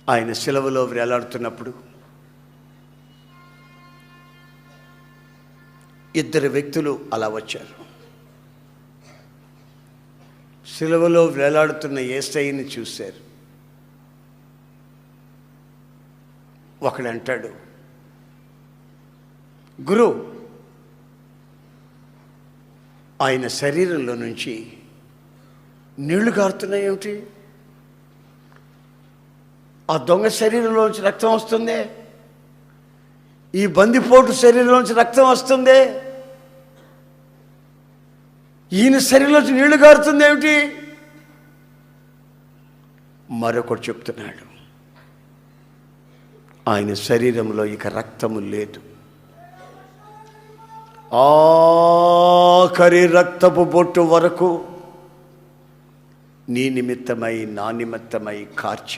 ఆయన శిలువలో వేలాడుతున్నప్పుడు ఇద్దరు వ్యక్తులు అలా వచ్చారు. శిలువలో వేలాడుతున్న యేసయ్యని చూశారు. ఒకడు అంటాడు, గురు, ఆయన శరీరంలో నుంచి నీళ్లు కారుతున్నాయి ఏమిటి? ఆ దొంగ శరీరంలోంచి రక్తం వస్తుందే, ఈ బందిపోటు శరీరంలోంచి రక్తం వస్తుందే, ఈయన శరీరంలోంచి నీళ్లు కారుతుంది ఏమిటి? మరొకడు చెప్తున్నాడు, ఆయన శరీరంలో ఇక రక్తము లేదు, ఆఖరి రక్తపు బొట్టు వరకు నీ నిమిత్తమై నా నిమిత్తమై కార్చి